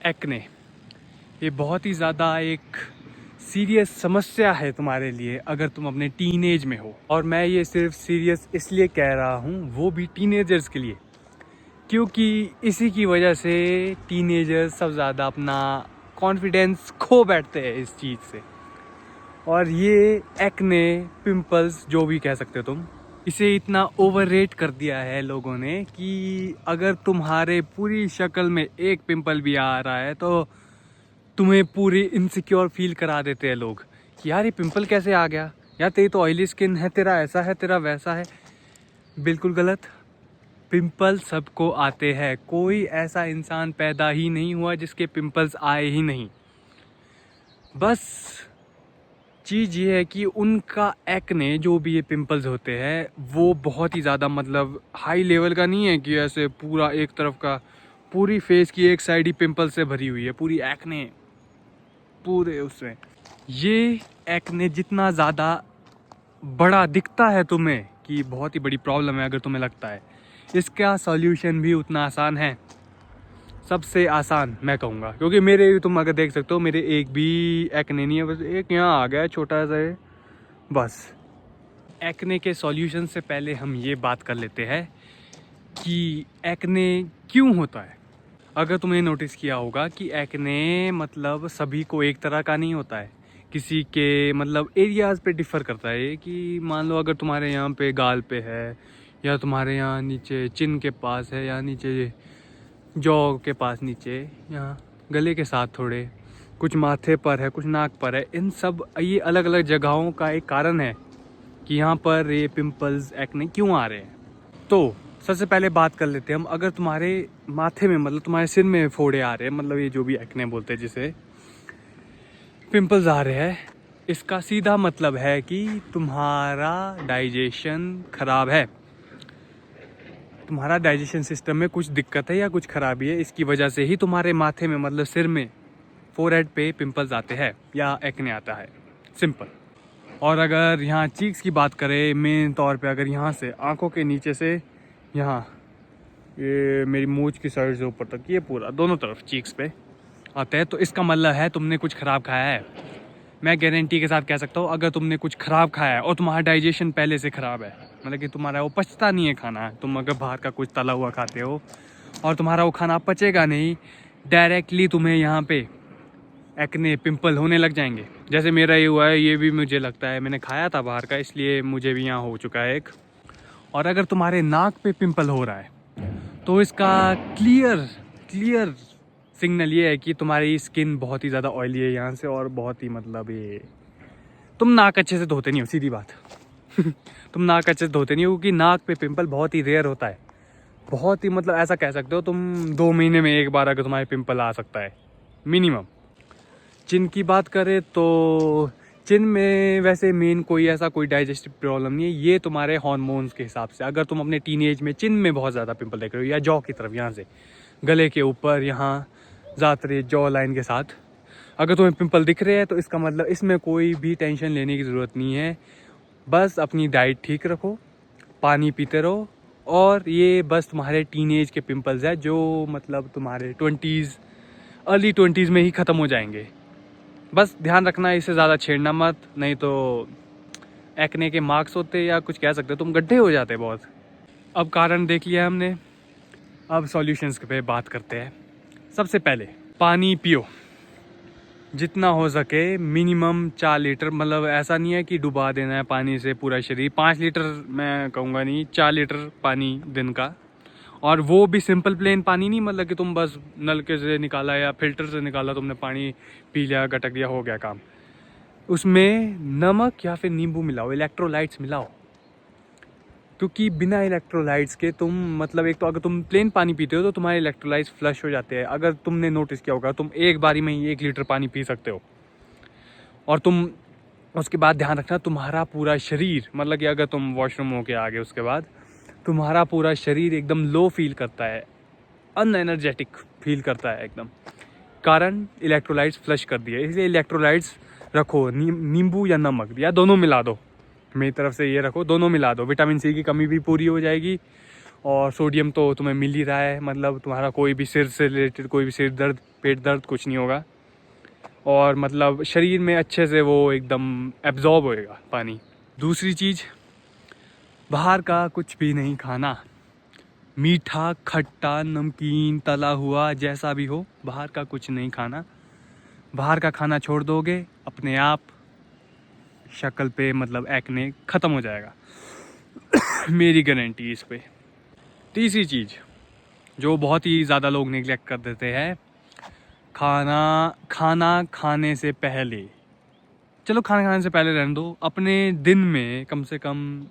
Acne ये बहुत ही ज़्यादा एक सीरियस समस्या है तुम्हारे लिए अगर तुम अपने टीनेज में हो। और मैं ये सिर्फ सीरियस इसलिए कह रहा हूँ, वो भी टीनेजर्स के लिए, क्योंकि इसी की वजह से टीनेजर्स सब ज़्यादा अपना कॉन्फिडेंस खो बैठते हैं इस चीज़ से। और ये एक्ने, पिंपल्स, जो भी कह सकते हो तुम, इसे इतना ओवररेट कर दिया है लोगों ने कि अगर तुम्हारे पूरी शक्ल में एक पिंपल भी आ रहा है तो तुम्हें पूरी इनसिक्योर फील करा देते हैं लोग कि यार ये पिंपल कैसे आ गया, यार तेरी तो ऑयली स्किन है, तेरा ऐसा है, तेरा वैसा है। बिल्कुल गलत। पिंपल सबको आते हैं, कोई ऐसा इंसान पैदा ही नहीं हुआ जिसके पिंपल्स आए ही नहीं। बस चीज़ ये है कि उनका एक्ने, जो भी ये पिंपल्स होते हैं, वो बहुत ही ज़्यादा मतलब हाई लेवल का नहीं है कि ऐसे पूरा एक तरफ का, पूरी फेस की एक साइड ही पिंपल से भरी हुई है, पूरी एक्ने पूरे उसमें। ये एक्ने जितना ज़्यादा बड़ा दिखता है तुम्हें कि बहुत ही बड़ी प्रॉब्लम है, अगर तुम्हें लगता है, इसका सॉल्यूशन भी उतना आसान है। सबसे आसान मैं कहूँगा, क्योंकि मेरे, तुम अगर देख सकते हो, मेरे एक भी एक्ने नहीं है, बस एक यहाँ आ गया छोटा सा है बस। एक्ने के सॉल्यूशन से पहले हम ये बात कर लेते हैं कि एक्ने क्यों होता है। अगर तुमने नोटिस किया होगा कि एक्ने मतलब सभी को एक तरह का नहीं होता है, किसी के मतलब एरियाज़ पे डिफ़र करता है। कि मान लो अगर तुम्हारे यहाँ पे गाल पे है, या तुम्हारे यहाँ नीचे चिन के पास है, या नीचे जॉ के पास नीचे, यहाँ गले के साथ थोड़े, कुछ माथे पर है, कुछ नाक पर है, इन सब ये अलग अलग जगहों का एक कारण है कि यहाँ पर ये पिंपल्स, एक्ने क्यों आ रहे हैं। तो सबसे पहले बात कर लेते हैं हम, अगर तुम्हारे माथे में मतलब तुम्हारे सिर में फोड़े आ रहे हैं, मतलब ये जो भी एक्ने बोलते हैं जिसे, पिंपल्स आ रहे हैं, इसका सीधा मतलब है कि तुम्हारा डाइजेशन खराब है, तुम्हारा डाइजेशन सिस्टम में कुछ दिक्कत है या कुछ खराबी है। इसकी वजह से ही तुम्हारे माथे में मतलब सिर में, फोरहेड पे पिंपल्स आते हैं या एक्ने आता है, सिंपल। और अगर यहाँ चीक्स की बात करें मेन तौर पे, अगर यहाँ से आंखों के नीचे से यहाँ, ये मेरी मूंछ की साइड से ऊपर तक, ये पूरा दोनों तरफ चीक्स पे आते हैं, तो इसका मतलब है तुमने कुछ ख़राब खाया है। मैं गारंटी के साथ कह सकता हूँ, अगर तुमने कुछ ख़राब खाया है और तुम्हारा डाइजेशन पहले से ख़राब है, मतलब कि तुम्हारा वो पचता नहीं है खाना, तुम अगर बाहर का कुछ तला हुआ खाते हो और तुम्हारा वो खाना पचेगा नहीं, डायरेक्टली तुम्हें यहाँ पे एक्ने, पिंपल होने लग जाएंगे। जैसे मेरा ये हुआ है, ये भी मुझे लगता है मैंने खाया था बाहर का, इसलिए मुझे भी यहाँ हो चुका है एक। और अगर तुम्हारे नाक पे पिंपल हो रहा है तो इसका क्लियर सिग्नल ये है कि तुम्हारी स्किन बहुत ही ज़्यादा ऑयली है यहाँ से, और बहुत ही मतलब ये, तुम नाक अच्छे से धोते नहीं हो, सीधी बात। तुम नाक अच्छे से धोते नहीं हो, क्योंकि नाक पे पिंपल बहुत ही रेयर होता है, बहुत ही मतलब ऐसा कह सकते हो तुम 2 महीने में एक बार अगर तुम्हारे पिंपल आ सकता है मिनिमम। चिन की बात करें तो चिन में वैसे मेन कोई ऐसा कोई डाइजेस्टिव प्रॉब्लम नहीं है, ये तुम्हारे हार्मोन्स के हिसाब से। अगर तुम अपने टीनेज में चिन में बहुत ज़्यादा पिंपल देख रहे हो, या जॉ की तरफ, यहाँ से गले के ऊपर, यहाँ ज़्यादातर जॉ लाइन के साथ अगर तुम्हें पिंपल दिख रहे हैं, तो इसका मतलब इसमें कोई भी टेंशन लेने की ज़रूरत नहीं है। बस अपनी डाइट ठीक रखो, पानी पीते रहो, और ये बस तुम्हारे टीनेज के पिंपल्स है, जो मतलब तुम्हारे 20s, अर्ली 20s में ही ख़त्म हो जाएंगे। बस ध्यान रखना, इससे ज़्यादा छेड़ना मत, नहीं तो एक्ने के मार्क्स होते, या कुछ कह सकते हो तुम, गड्ढे हो जाते बहुत। अब कारण देख लिया हमने, अब सॉल्यूशंस पे बात करते हैं। सबसे पहले पानी पियो, जितना हो सके मिनिमम 4 लीटर, मतलब ऐसा नहीं है कि डुबा देना है पानी से पूरा शरीर, 5 लीटर मैं कहूँगा नहीं, 4 लीटर पानी दिन का। और वो भी सिंपल प्लेन पानी नहीं, मतलब कि तुम बस नलके से निकाला या फिल्टर से निकाला तुमने पानी, पी लिया, गटक दिया, हो गया काम। उसमें नमक या फिर नींबू मिलाओ, इलेक्ट्रोलाइट्स मिलाओ, क्योंकि बिना इलेक्ट्रोलाइट्स के तुम मतलब, एक तो अगर तुम प्लेन पानी पीते हो तो तुम्हारे इलेक्ट्रोलाइट्स फ्लश हो जाते हैं। अगर तुमने नोटिस किया होगा, तुम एक बारी में ही 1 लीटर पानी पी सकते हो, और तुम उसके बाद ध्यान रखना, तुम्हारा पूरा शरीर, मतलब कि अगर तुम वॉशरूम होके आ गए उसके बाद, तुम्हारा पूरा शरीर एकदम लो फील करता है, अनएनर्जेटिक फील करता है एकदम, कारण इलेक्ट्रोलाइट्स फ्लश कर दिए। इसलिए इलेक्ट्रोलाइट्स रखो, नींबू या नमक या दोनों मिला दो, मेरी तरफ से ये रखो, दोनों मिला दो, विटामिन सी की कमी भी पूरी हो जाएगी, और सोडियम तो तुम्हें मिल ही रहा है, मतलब तुम्हारा कोई भी सिर से रिलेटेड कोई भी सिर दर्द पेट दर्द कुछ नहीं होगा, और मतलब शरीर में अच्छे से वो एकदम एब्जॉर्ब होएगा पानी। दूसरी चीज़, बाहर का कुछ भी नहीं खाना, मीठा खट्टा नमकीन तला हुआ जैसा भी हो, बाहर का कुछ नहीं खाना। बाहर का खाना छोड़ दोगे अपने आप शक्ल पे मतलब एक्ने ख़त्म हो जाएगा। मेरी गारंटी इस पे। तीसरी चीज़ जो बहुत ही ज़्यादा लोग नेग्लेक्ट कर देते हैं, खाना खाने से पहले, चलो खाना खाने से पहले रहने दो, अपने दिन में कम से कम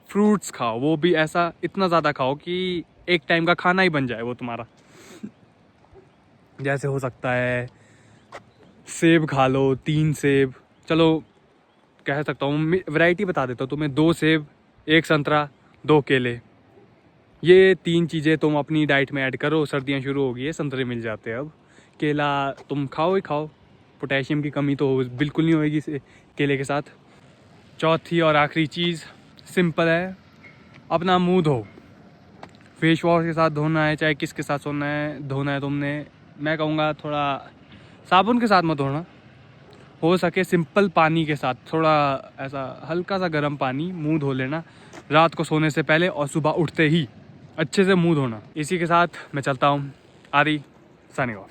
फ्रूट्स खाओ, वो भी ऐसा इतना ज़्यादा खाओ कि एक टाइम का खाना ही बन जाए वो तुम्हारा। जैसे हो सकता है सेब खा लो, 3 सेब, चलो कह सकता हूँ वैरायटी बता देता हूँ तुम्हें, 2 सेब, 1 संतरा, 2 केले, ये 3 चीज़ें तुम अपनी डाइट में ऐड करो। सर्दियाँ शुरू हो गई है, संतरे मिल जाते हैं अब, केला तुम खाओ ही खाओ, पोटेशियम की कमी तो बिल्कुल नहीं होएगी केले के साथ। चौथी और आखिरी चीज़ सिंपल है, अपना मुंह धो, फेस वॉश के साथ धोना है, चाहे किसके साथ धोना है तुमने, मैं कहूँगा थोड़ा साबुन के साथ मत धोना, हो सके सिंपल पानी के साथ, थोड़ा ऐसा हल्का सा गर्म पानी, मुंह धो लेना रात को सोने से पहले, और सुबह उठते ही अच्छे से मुंह धोना। इसी के साथ मैं चलता हूँ, आरी साइनिंग ऑफ।